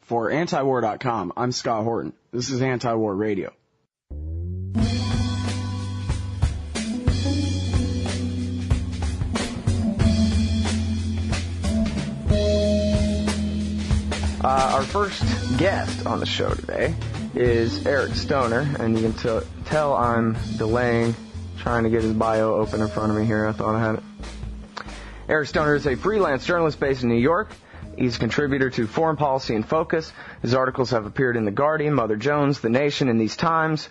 For antiwar.com, I'm Scott Horton. This is Antiwar Radio. Our first guest on the show today is Eric Stoner, and you can tell I'm delaying, trying to get his bio open in front of me here. I thought I had it. Eric Stoner is a freelance journalist based in New York. He's a contributor to Foreign Policy in Focus. His articles have appeared in The Guardian, Mother Jones, The Nation, In These Times,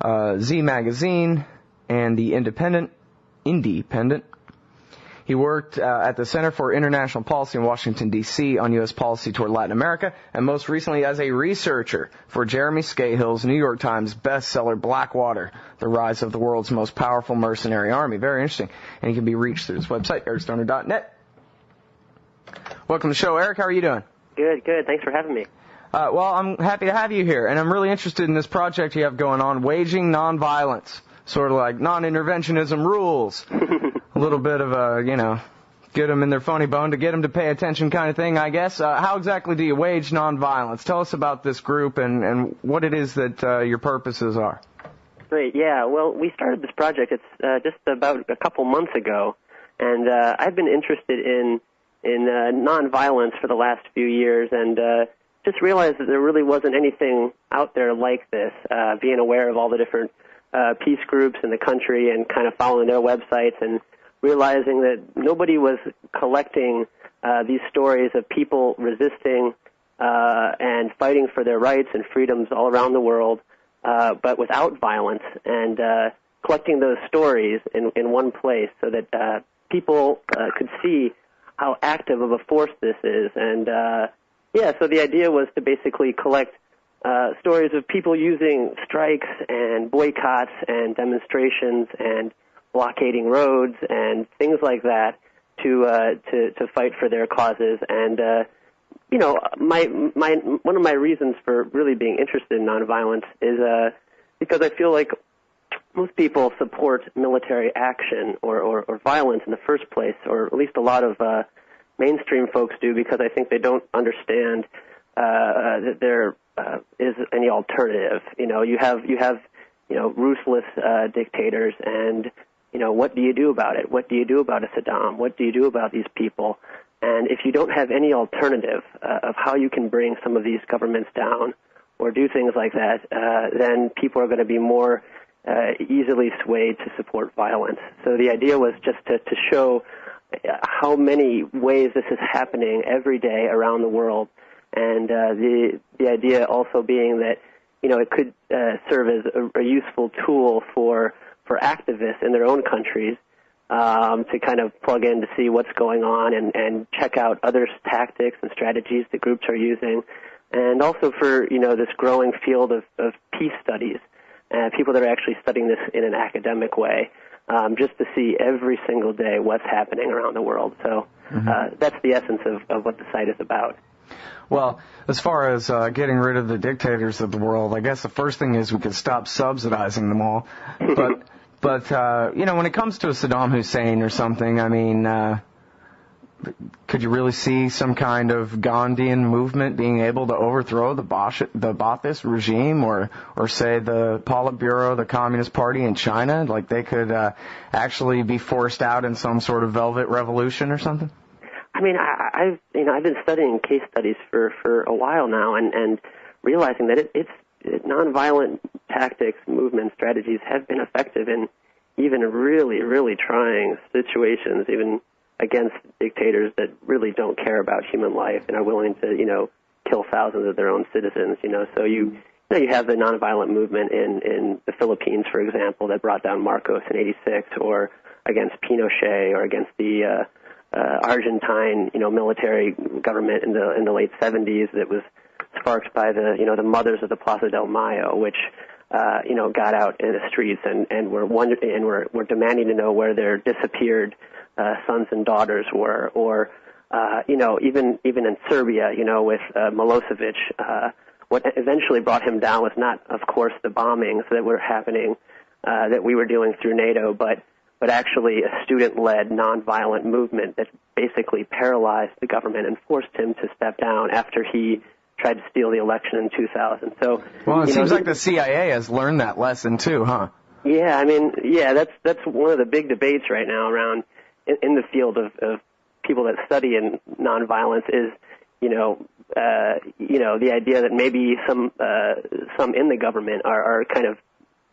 Z Magazine, and The Independent. He worked at the Center for International Policy in Washington, D.C. on U.S. policy toward Latin America, and most recently as a researcher for Jeremy Scahill's New York Times bestseller, Blackwater, The Rise of the World's Most Powerful Mercenary Army. Very interesting. And he can be reached through his website, ericstoner.net. Welcome to the show, Eric. How are you doing? Good. Thanks for having me. Well, I'm happy to have you here, and I'm really interested in this project you have going on, Waging Nonviolence, sort of like non-interventionism rules. A little bit of a, get them in their funny bone to get them to pay attention kind of thing, I guess. How exactly do you wage nonviolence? Tell us about this group and what it is that your purposes are. Great, yeah. Well, we started this project, it's just about a couple months ago, and I've been interested in nonviolence for the last few years, and just realized that there really wasn't anything out there like this, being aware of all the different peace groups in the country and kind of following their websites and realizing that nobody was collecting these stories of people resisting and fighting for their rights and freedoms all around the world, but without violence, and collecting those stories in one place so that people could see how active of a force this is. And, so the idea was to basically collect stories of people using strikes and boycotts and demonstrations and blockading roads and things like that to fight for their causes. And one of my reasons for really being interested in nonviolence is because I feel like most people support military action or violence in the first place, or at least a lot of mainstream folks do, because I think they don't understand that there is any alternative. You have ruthless dictators, and what do you do about it? What do you do about a Saddam? What do you do about these people? And if you don't have any alternative of how you can bring some of these governments down or do things like that, then people are going to be more easily swayed to support violence. So the idea was just to show how many ways this is happening every day around the world, and the idea also being that it could serve as a useful tool for activists in their own countries to kind of plug in to see what's going on and check out other tactics and strategies that groups are using, and also for this growing field of peace studies, people that are actually studying this in an academic way, just to see every single day what's happening around the world. So that's the essence of what the site is about. Well, as far as getting rid of the dictators of the world, I guess the first thing is we could stop subsidizing them all. But when it comes to a Saddam Hussein or something, I mean, could you really see some kind of Gandhian movement being able to overthrow the Ba'athist regime, or say the Politburo, the Communist Party in China? Like they could actually be forced out in some sort of velvet revolution or something? I mean, I've been studying case studies for a while now, and realizing that it's nonviolent tactics, movements, strategies have been effective in even really, really trying situations, even against dictators that really don't care about human life and are willing to, kill thousands of their own citizens. So you have the nonviolent movement in the Philippines, for example, that brought down Marcos in '86, or against Pinochet, or against the Argentine, military government in the late '70s that was sparked by the mothers of the Plaza del Mayo, which got out in the streets and were demanding to know where their disappeared sons and daughters were, or even in Serbia, with Milosevic. What eventually brought him down was not, of course, the bombings that were happening that we were doing through NATO, but actually a student-led nonviolent movement that basically paralyzed the government and forced him to step down after he tried to steal the election in 2000. So, well, it seems like the CIA has learned that lesson too, huh? Yeah, I mean, yeah, that's one of the big debates right now around in the field of people that study in nonviolence is, the idea that maybe some in the government are kind of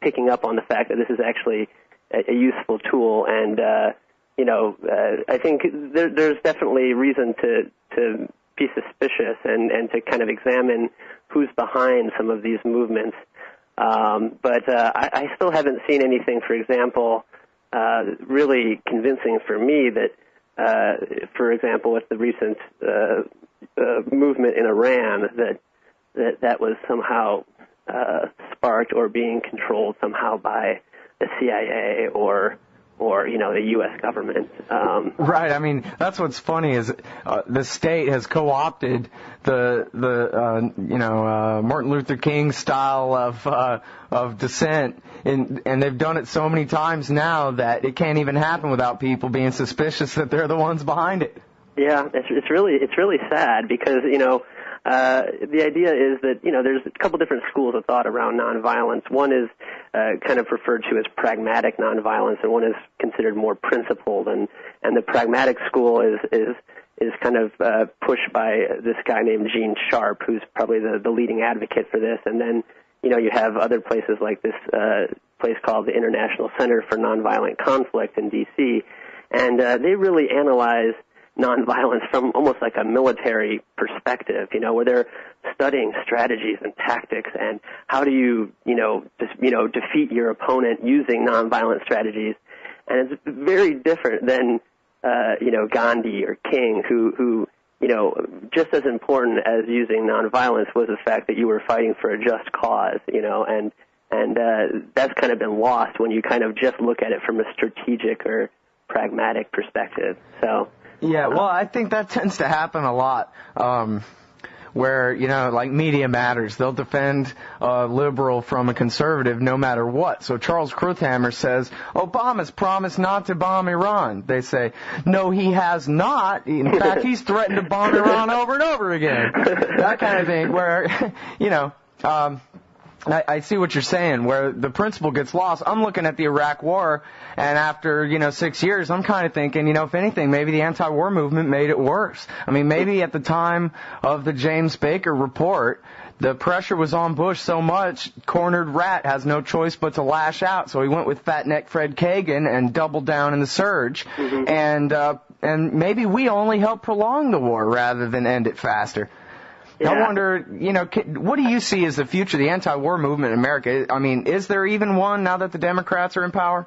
picking up on the fact that this is actually a useful tool, and I think there's definitely reason to be suspicious and to kind of examine who's behind some of these movements. But I still haven't seen anything, for example, really convincing for me that, for example, with the recent movement in Iran, that was somehow sparked or being controlled somehow by the CIA or the U.S. government. Right. I mean, that's what's funny is the state has co-opted the Martin Luther King style of dissent, and they've done it so many times now that it can't even happen without people being suspicious that they're the ones behind it. Yeah, it's really sad because the idea is that there's a couple different schools of thought around nonviolence. One is kind of referred to as pragmatic nonviolence, and one is considered more principled. And the pragmatic school is kind of pushed by this guy named Gene Sharp, who's probably the leading advocate for this. And then you have other places like this place called the International Center for Nonviolent Conflict in D.C., and they really analyze nonviolence from almost like a military perspective, where they're studying strategies and tactics and how do you, defeat your opponent using nonviolent strategies. And it's very different than, Gandhi or King, who, just as important as using nonviolence was the fact that you were fighting for a just cause, and that's kind of been lost when you kind of just look at it from a strategic or pragmatic perspective. So, yeah, well, I think that tends to happen a lot, where, like Media Matters, they'll defend a liberal from a conservative no matter what. So Charles Kruthammer says, Obama's promised not to bomb Iran. They say, no, he has not. In fact, he's threatened to bomb Iran over and over again. That kind of thing, where, I see what you're saying, where the principle gets lost. I'm looking at the Iraq War, and after, 6 years, I'm kind of thinking, if anything, maybe the anti-war movement made it worse. I mean, maybe at the time of the James Baker report, the pressure was on Bush so much, cornered rat has no choice but to lash out. So he went with fat neck Fred Kagan and doubled down in the surge. Mm-hmm. And maybe we only helped prolong the war rather than end it faster. Yeah. I wonder, what do you see as the future of the anti-war movement in America? I mean, is there even one now that the Democrats are in power?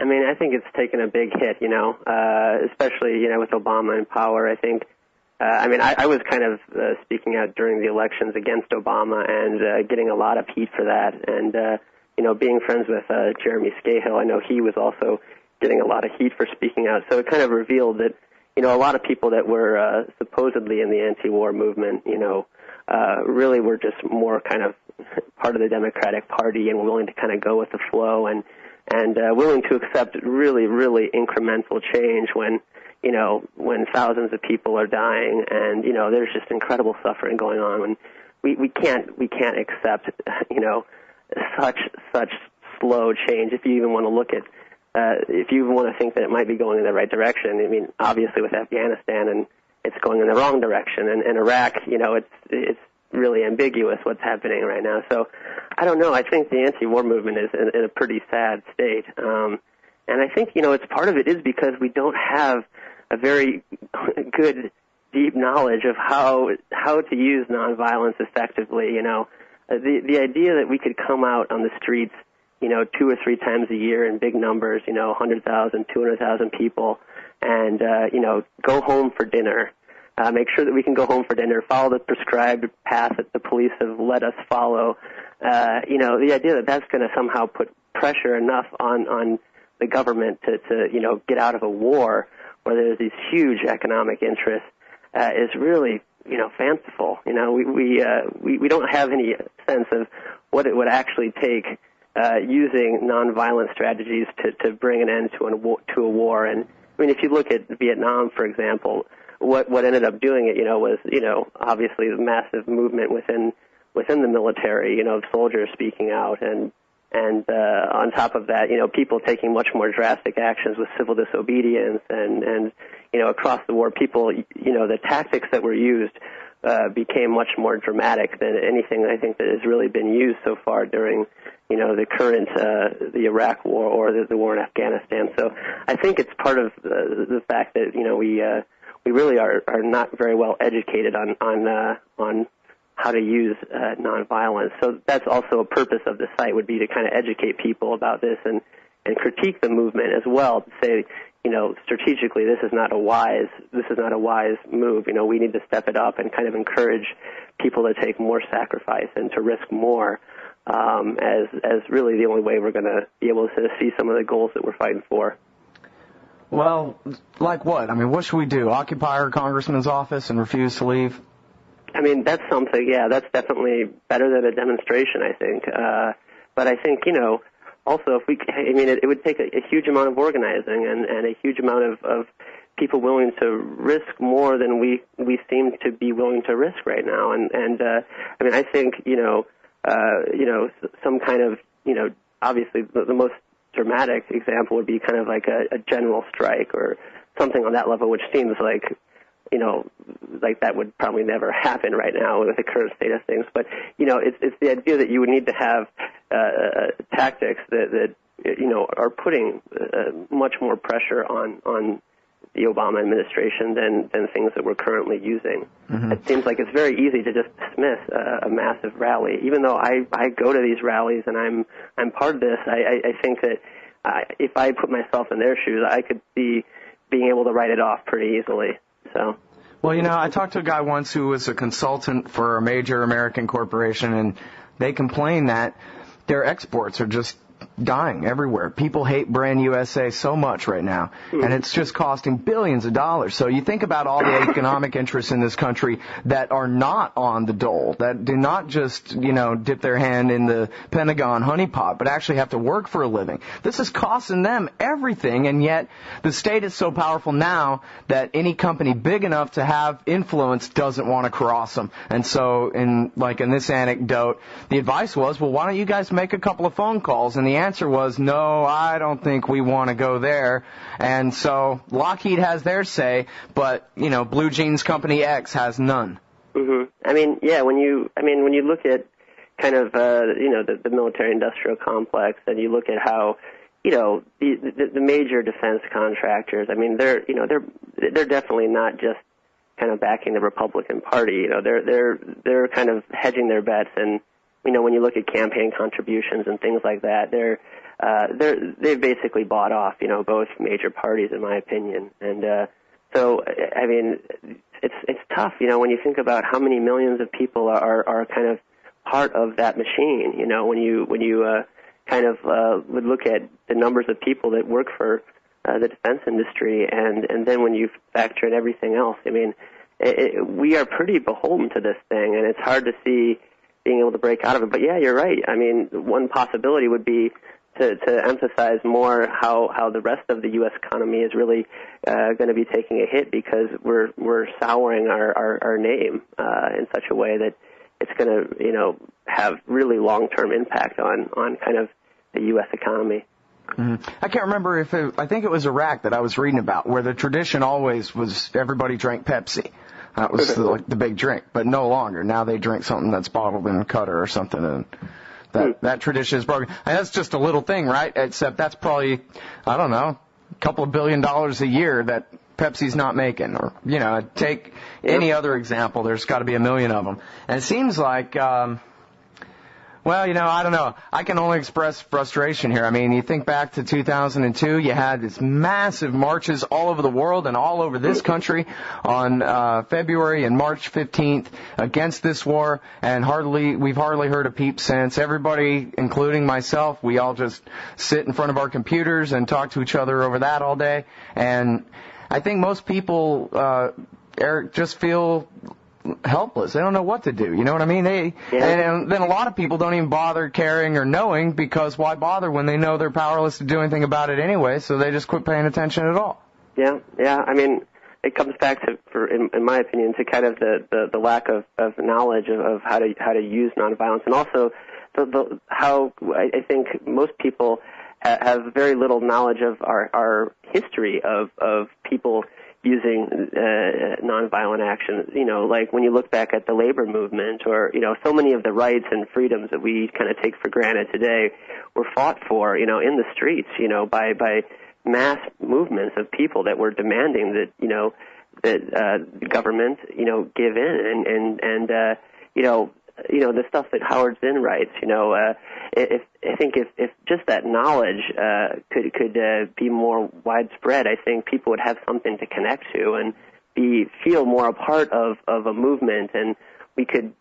I mean, I think it's taken a big hit, especially, with Obama in power. I think, I was kind of speaking out during the elections against Obama and getting a lot of heat for that. And, being friends with Jeremy Scahill, I know he was also getting a lot of heat for speaking out. So it kind of revealed that, a lot of people that were supposedly in the anti-war movement, really were just more kind of part of the Democratic Party and willing to kind of go with the flow and willing to accept really, really incremental change when thousands of people are dying and, there's just incredible suffering going on. When we can't accept, such slow change if you even want to look at if you even want to think that it might be going in the right direction. I mean, obviously with Afghanistan, and it's going in the wrong direction, and Iraq, it's really ambiguous what's happening right now. So I don't know. I think the anti-war movement is in a pretty sad state, and I think it's part of it is because we don't have a very good, deep knowledge of how to use nonviolence effectively. The idea that we could come out on the streets 2 or 3 times a year in big numbers, 100,000, 200,000 people, and, go home for dinner. Make sure that we can go home for dinner, follow the prescribed path that the police have let us follow. The idea that that's going to somehow put pressure enough on the government to get out of a war where there's these huge economic interests is really, fanciful. We don't have any sense of what it would actually take using nonviolent strategies to bring an end to a war. And I mean, if you look at Vietnam, for example, what ended up doing it, was, obviously the massive movement within the military, of soldiers speaking out, and on top of that, people taking much more drastic actions with civil disobedience, and across the war, people, the tactics that were used became much more dramatic than anything I think that has really been used so far during, the current the Iraq War or the war in Afghanistan. So I think it's part of the fact that we really are not very well educated on how to use nonviolence. So that's also a purpose of the site, would be to kind of educate people about this and critique the movement as well, to say, strategically, this is not a wise move. We need to step it up and kind of encourage people to take more sacrifice and to risk more, as really the only way we're going to be able to see some of the goals that we're fighting for. Well, like what? I mean, what should we do? Occupy our congressman's office and refuse to leave? I mean, that's something, yeah, that's definitely better than a demonstration, I think. But I think, also, it would take a huge amount of organizing and a huge amount of people willing to risk more than we seem to be willing to risk right now. And I think, some kind of, obviously the most dramatic example would be kind of like a general strike or something on that level, which seems like, like that would probably never happen right now with the current state of things. But, it's the idea that you would need to have tactics that are putting much more pressure on the Obama administration than things that we're currently using. Mm-hmm. It seems like it's very easy to just dismiss a massive rally. Even though I go to these rallies and I'm part of this, I think that if I put myself in their shoes, I could see being able to write it off pretty easily. So. Well, I talked to a guy once who was a consultant for a major American corporation, and they complain that their exports are just dying everywhere. People hate brand USA so much right now, and it's just costing billions of dollars. So you think about all the economic interests in this country that are not on the dole, that do not just, dip their hand in the Pentagon honeypot, but actually have to work for a living. This is costing them everything, and yet the state is so powerful now that any company big enough to have influence doesn't want to cross them. And so in this anecdote, the advice was, well, why don't you guys make a couple of phone calls? And the answer was, no, I don't think we want to go there. And so Lockheed has their say, but, Blue Jeans Company X has none. Mm-hmm. When you look at kind of, the military-industrial complex, and you look at how, the major defense contractors, they're definitely not just kind of backing the Republican Party. They're kind of hedging their bets, and when you look at campaign contributions and things like that, they've basically bought off, both major parties, in my opinion. And so, it's tough, when you think about how many millions of people are kind of part of that machine. When you kind of would look at the numbers of people that work for the defense industry, and then when you factor in everything else, we are pretty beholden to this thing, and it's hard to see being able to break out of it. But yeah, you're right. One possibility would be to emphasize more how the rest of the U.S. economy is really going to be taking a hit, because we're souring our name in such a way that it's going to have really long-term impact on kind of the U.S. economy. Mm-hmm. I can't remember I think it was Iraq that I was reading about, where the tradition always was everybody drank Pepsi. That was the big drink, but no longer. Now they drink something that's bottled in Qatar or something, and that tradition is broken. And that's just a little thing, right? Except that's probably, I don't know, a couple of $1 billion a year that Pepsi's not making. Or, take any other example. There's got to be a million of them. And it seems like, I don't know. I can only express frustration here. You think back to 2002, you had this massive marches all over the world and all over this country on February and March 15th against this war, and we've hardly heard a peep since. Everybody, including myself, we all just sit in front of our computers and talk to each other over that all day. And I think most people, Eric, just feel helpless. They don't know what to do. You know what I mean? And then a lot of people don't even bother caring or knowing, because why bother when they know they're powerless to do anything about it anyway, so they just quit paying attention at all. Yeah. it comes back to, in my opinion, to kind of the lack of knowledge of how to use nonviolence, and also how I think most people have very little knowledge of our history of people using nonviolent action. Like when you look back at the labor movement, or so many of the rights and freedoms that we kind of take for granted today were fought for, in the streets, by mass movements of people that were demanding that the government give in, and the stuff that Howard Zinn writes. I think if just that knowledge could be more widespread, I think people would have something to connect to and feel more a part of a movement, and we could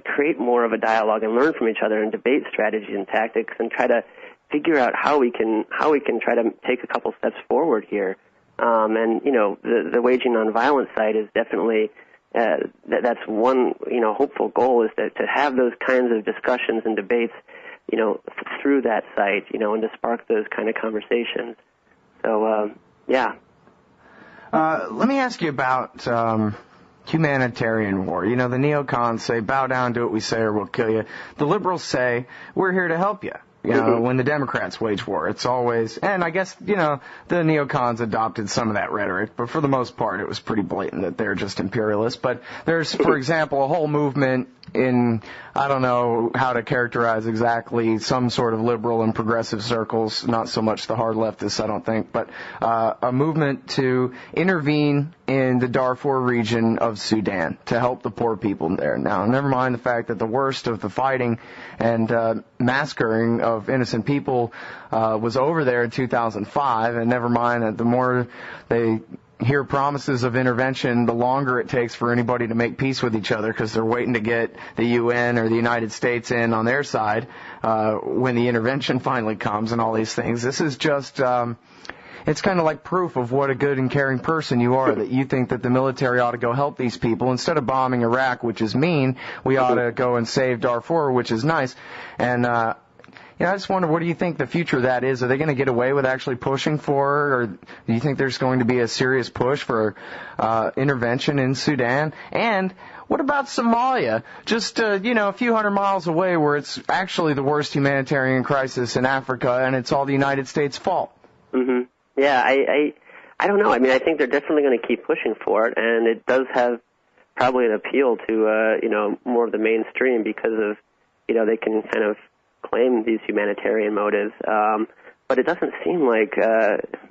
create more of a dialogue and learn from each other and debate strategies and tactics and try to figure out how we can try to take a couple steps forward here. And the waging nonviolence side is definitely that's one hopeful goal, is to have those kinds of discussions and debates through that site, and to spark those kind of conversations. So yeah. Let me ask you about humanitarian war. The neocons say, bow down, do what we say or we'll kill you. The liberals say, we're here to help you. When the Democrats wage war, it's always, and I guess, the neocons adopted some of that rhetoric, but for the most part, it was pretty blatant that they're just imperialists. But there's, for example, a whole movement in, I don't know how to characterize exactly, some sort of liberal and progressive circles, not so much the hard leftists, I don't think, but a movement to intervene in the Darfur region of Sudan to help the poor people there. Now, never mind the fact that the worst of the fighting and massacring of innocent people was over there in 2005, and never mind that the more they hear promises of intervention, the longer it takes for anybody to make peace with each other, because they're waiting to get the UN or the United States in on their side when the intervention finally comes and all these things. This is just it's kind of like proof of what a good and caring person you are, that you think that the military ought to go help these people. Instead of bombing Iraq, which is mean, we ought to go and save Darfur, which is nice. And I just wonder, what do you think the future of that is? Are they going to get away with actually pushing for it, or do you think there's going to be a serious push for intervention in Sudan? And what about Somalia? Just, a few hundred miles away, where it's actually the worst humanitarian crisis in Africa, and it's all the United States' fault. Mm-hmm. Yeah, I don't know. I mean, I think they're definitely going to keep pushing for it, and it does have probably an appeal to, more of the mainstream, because of, they can kind of claim these humanitarian motives. But it doesn't seem like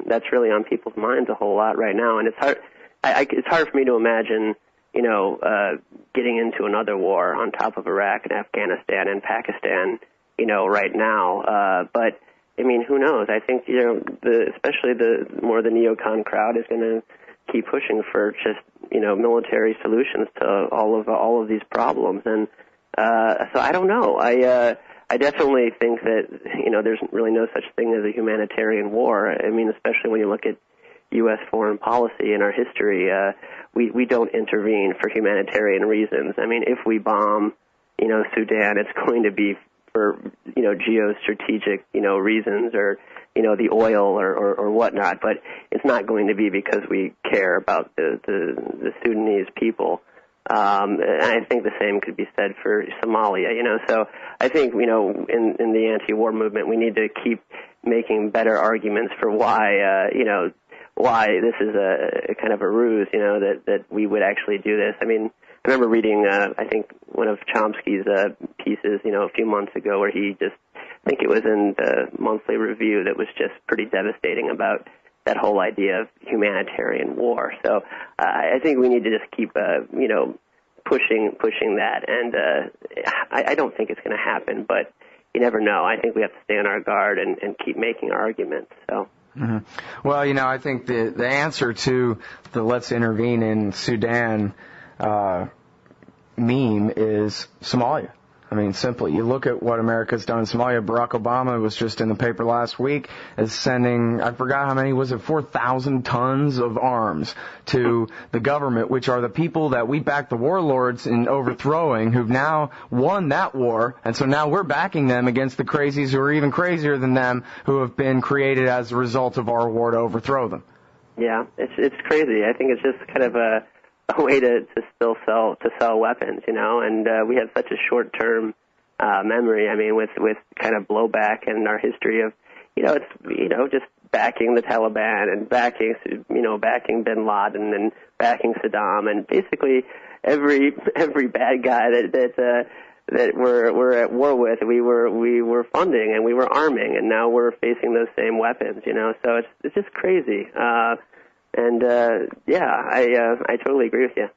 that's really on people's minds a whole lot right now, and it's hard. It's hard for me to imagine, getting into another war on top of Iraq and Afghanistan and Pakistan, right now. But I mean, who knows? I think especially the more the neocon crowd is going to keep pushing for just military solutions to all of these problems, and so I don't know. I definitely think that there's really no such thing as a humanitarian war. I mean, especially when you look at U.S. foreign policy and our history, we don't intervene for humanitarian reasons. I mean, if we bomb Sudan, it's going to be for geostrategic reasons, or the oil or whatnot, but it's not going to be because we care about the Sudanese people. And I think the same could be said for Somalia. So I think in the anti-war movement, we need to keep making better arguments for why why this is a kind of a ruse, that we would actually do this. I mean, I remember reading, I think, one of Chomsky's pieces, a few months ago, where I think it was in the Monthly Review, that was just pretty devastating about that whole idea of humanitarian war. So I think we need to just keep, pushing that. And I don't think it's going to happen, but you never know. I think we have to stay on our guard and keep making our arguments. So. Mm-hmm. Well, I think the answer to the let's intervene in Sudan meme is Somalia. I mean, simply, you look at what America's done in Somalia. Barack Obama was just in the paper last week as sending, I forgot how many, was it 4,000 tons of arms to the government, which are the people that we backed the warlords in overthrowing, who've now won that war, and so now we're backing them against the crazies who are even crazier than them, who have been created as a result of our war to overthrow them. Yeah, it's crazy. I think it's just kind of a way to still sell weapons, and we have such a short-term memory. I mean, with kind of blowback and our history of, just backing the Taliban and backing Bin Laden and backing Saddam, and basically every bad guy that we're at war with, we were funding and we were arming, and now we're facing those same weapons, So it's just crazy. I totally agree with you.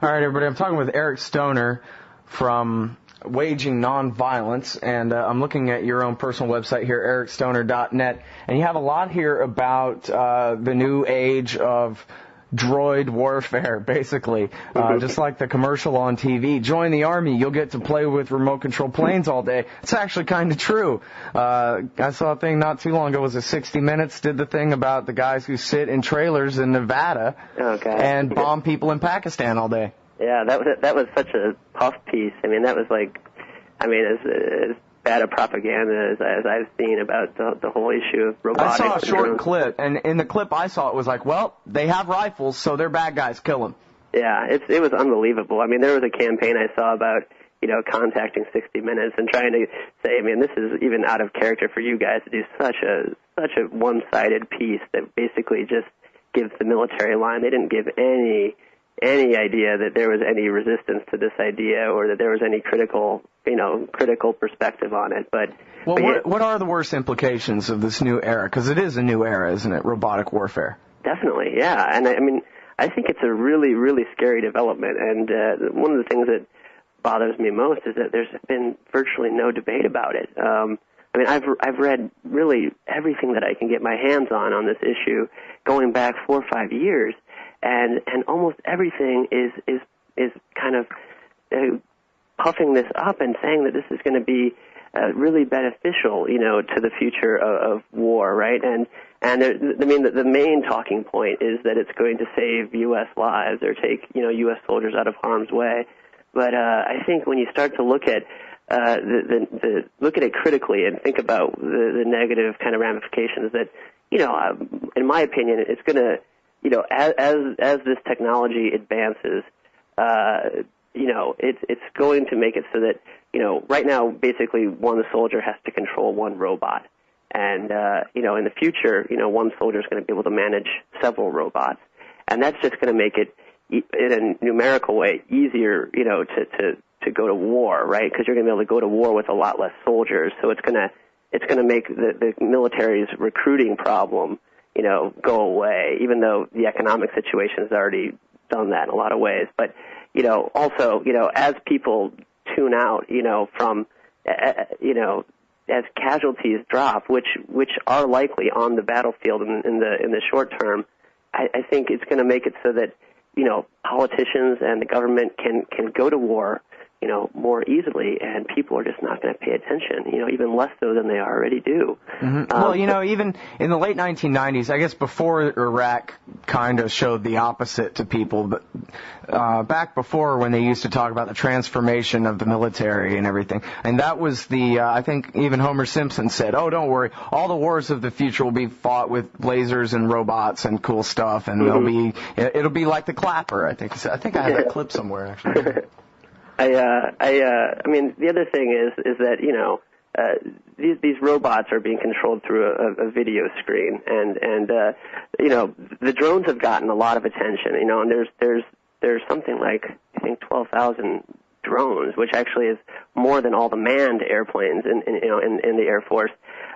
All right, everybody. I'm talking with Eric Stoner from Waging Nonviolence, and I'm looking at your own personal website here, ericstoner.net, and you have a lot here about the new age of droid warfare, basically. Just like the commercial on TV. Join the Army, you'll get to play with remote control planes all day. It's actually kind of true. I saw a thing not too long ago, was it 60 Minutes, did the thing about the guys who sit in trailers in Nevada and bomb people in Pakistan all day. Yeah, that was such a puff piece. I mean, that was as bad a propaganda as I've seen about the whole issue of robotics. I saw a short clip, and in the clip I saw, it was like, well, they have rifles, so they're bad guys, kill them. Yeah, it was unbelievable. I mean, there was a campaign I saw about, contacting 60 Minutes and trying to say, I mean, this is even out of character for you guys to do such a one-sided piece that basically just gives the military line. They didn't give any idea that there was any resistance to this idea or that there was any critical perspective on it. But what are the worst implications of this new era? Because it is a new era, isn't it? Robotic warfare. Definitely, yeah. And I think it's a really, really scary development. And one of the things that bothers me most is that there's been virtually no debate about it. I've read really everything that I can get my hands on this issue, going back 4 or 5 years. And almost everything is kind of puffing this up and saying that this is going to be really beneficial, to the future of war, right? And the main talking point is that it's going to save U.S. lives or take U.S. soldiers out of harm's way. But I think when you start to look at look at it critically and think about the negative kind of ramifications, that in my opinion, it's going to as this technology advances, it's going to make it so that, right now, basically one soldier has to control one robot. And, in the future, one soldier is going to be able to manage several robots. And that's just going to make it, in a numerical way, easier, to go to war, right? Because you're going to be able to go to war with a lot less soldiers. So it's going to make the military's recruiting problem go away, even though the economic situation has already done that in a lot of ways. But, also, as people tune out, from, as casualties drop, which are likely on the battlefield in the short term, I think it's going to make it so that, politicians and the government can go to war, more easily, and people are just not going to pay attention, even less so than they already do. Mm-hmm. Well, even in the late 1990s, I guess before Iraq kind of showed the opposite to people, but back before, when they used to talk about the transformation of the military and everything, and that was I think even Homer Simpson said, oh, don't worry, all the wars of the future will be fought with lasers and robots and cool stuff, and it'll be like the clapper, I think I have that clip somewhere, actually. The other thing is that, these robots are being controlled through a video screen, and the drones have gotten a lot of attention, and there's something like, I think, 12,000 drones, which actually is more than all the manned airplanes in the Air Force.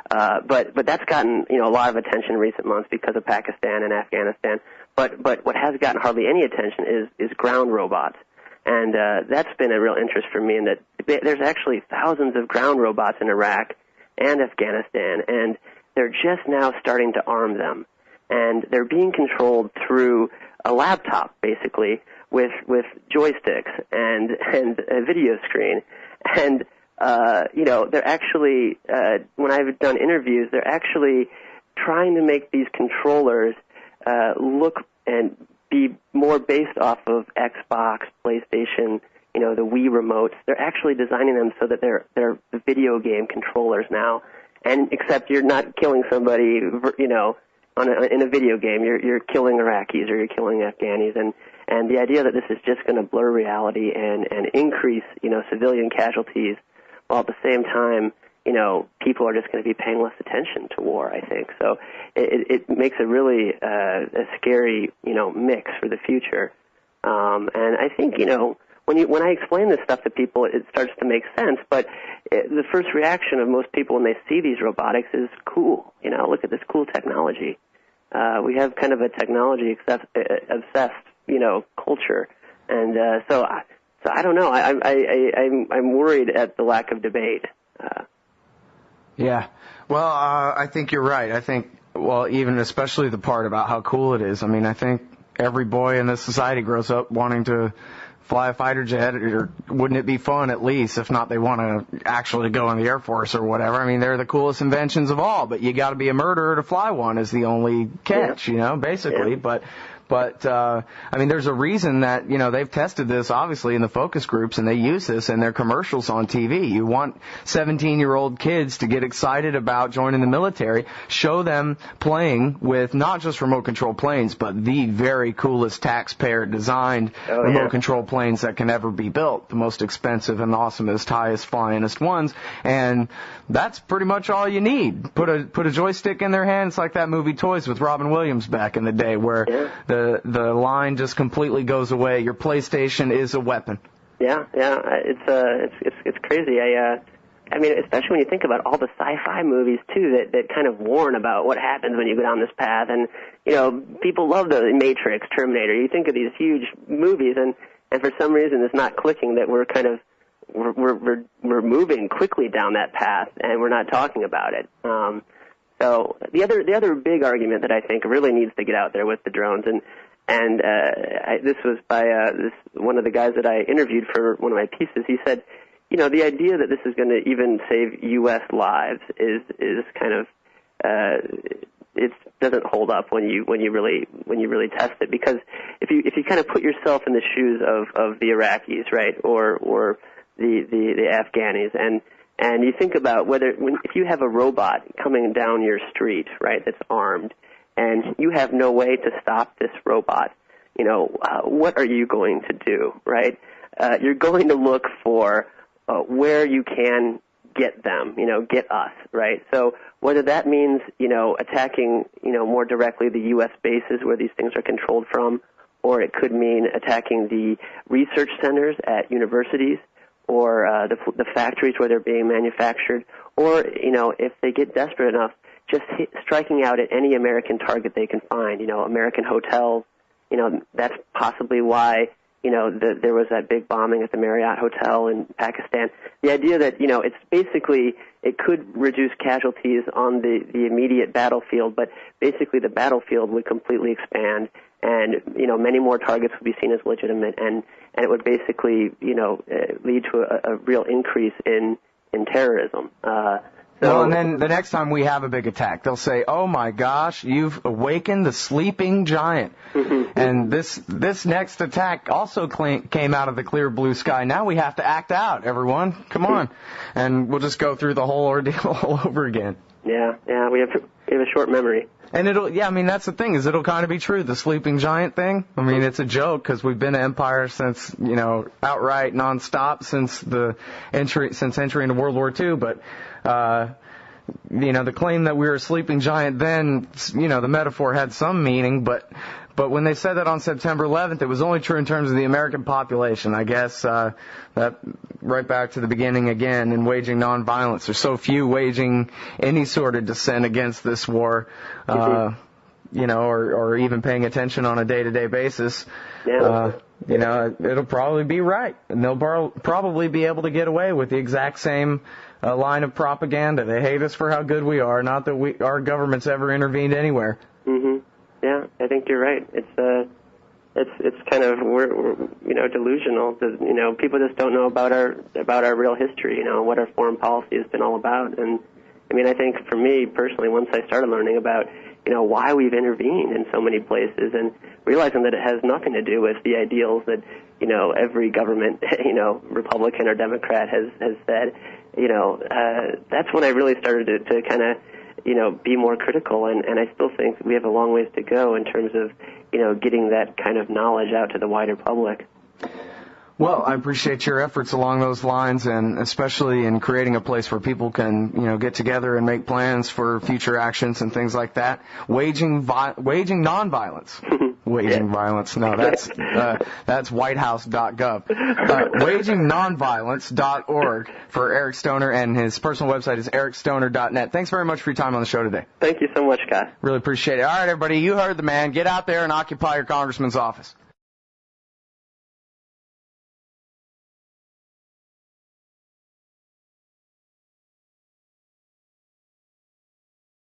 But that's gotten, a lot of attention in recent months because of Pakistan and Afghanistan. But what has gotten hardly any attention is ground robots. And that's been a real interest for me, in that there's actually thousands of ground robots in Iraq and Afghanistan, and they're just now starting to arm them. And they're being controlled through a laptop, basically, with joysticks and a video screen. And, they're actually, when I've done interviews, they're actually trying to make these controllers look and be more based off of Xbox, PlayStation, the Wii remotes. They're actually designing them so that they're video game controllers now. And except you're not killing somebody, in a video game, you're killing Iraqis or you're killing Afghanis, and the idea that this is just going to blur reality and increase, civilian casualties, while at the same time, people are just going to be paying less attention to war, I think. So it makes a really a scary, mix for the future. And I think, when I explain this stuff to people, it starts to make sense. But the first reaction of most people when they see these robotics is cool. Look at this cool technology. We have kind of a technology obsessed, culture, and so I don't know. I'm worried at the lack of debate. Yeah. Well, I think you're right. I think, even especially the part about how cool it is. I mean, I think every boy in this society grows up wanting to fly a fighter jet, or wouldn't it be fun at least? If not, they want to actually go in the Air Force or whatever. I mean, they're the coolest inventions of all, but you got to be a murderer to fly one is the only catch, basically. Yeah. But I mean, there's a reason that, they've tested this, obviously, in the focus groups, and they use this in their commercials on TV. You want 17-year-old kids to get excited about joining the military, show them playing with not just remote-control planes, but the very coolest taxpayer-designed remote-control planes that can ever be built, the most expensive and awesomest, highest, flyingest ones, and that's pretty much all you need. Put a joystick in their hand. It's like that movie Toys with Robin Williams back in the day, where the line just completely goes away. Your PlayStation is a weapon. Yeah, it's crazy. I mean, especially when you think about all the sci-fi movies too that kind of warn about what happens when you go down this path. And people love the Matrix, Terminator. You think of these huge movies, and for some reason it's not clicking that we're kind of we're moving quickly down that path, and we're not talking about it. So the other big argument that I think really needs to get out there with the drones, and this was by one of the guys that I interviewed for one of my pieces. He said, the idea that this is going to even save U.S. lives is kind of it doesn't hold up when you really test it, because if you kind of put yourself in the shoes of the Iraqis, right, or the Afghanis, and you think about if you have a robot coming down your street, right, that's armed, and you have no way to stop this robot, what are you going to do, right? You're going to look for where you can get them, get us, right? So whether that means, attacking, more directly the U.S. bases where these things are controlled from, or it could mean attacking the research centers at universities, or the factories where they're being manufactured, or, if they get desperate enough, just striking out at any American target they can find, American hotels. That's possibly why, there was that big bombing at the Marriott Hotel in Pakistan. The idea that, it's basically, it could reduce casualties on the immediate battlefield, but basically the battlefield would completely expand, and, many more targets would be seen as legitimate, and it would basically, lead to a real increase in terrorism. And then the next time we have a big attack, they'll say, "Oh my gosh, you've awakened the sleeping giant." Mm-hmm. And this next attack also came out of the clear blue sky. Now we have to act out, everyone. Come on. And we'll just go through the whole ordeal all over again. Yeah, we have a short memory. And that's the thing, is it'll kind of be true, the sleeping giant thing. I mean, it's a joke, because we've been an empire since, outright nonstop since entry into World War II, but, the claim that we were a sleeping giant then, the metaphor had some meaning, but when they said that on September 11th, it was only true in terms of the American population. I guess that right back to the beginning again, in waging nonviolence. There's so few waging any sort of dissent against this war, or even paying attention on a day-to-day basis. Yeah. It'll probably be right, and they'll probably be able to get away with the exact same line of propaganda. They hate us for how good we are, not that our government's ever intervened anywhere. Mm-hmm. Yeah, I think you're right. It's kind of we're delusional. People just don't know about our real history. What our foreign policy has been all about. And I mean, I think for me personally, once I started learning about why we've intervened in so many places, and realizing that it has nothing to do with the ideals that every government Republican or Democrat has said, that's when I really started to kind of be more critical. And I still think we have a long ways to go in terms of, getting that kind of knowledge out to the wider public. Well, I appreciate your efforts along those lines, and especially in creating a place where people can, get together and make plans for future actions and things like that. Waging nonviolence. Waging violence. No, that's whitehouse.gov. Wagingnonviolence.org for Eric Stoner, and his personal website is ericstoner.net. Thanks very much for your time on the show today. Thank you so much, Scott. Really appreciate it. All right, everybody, you heard the man. Get out there and occupy your congressman's office.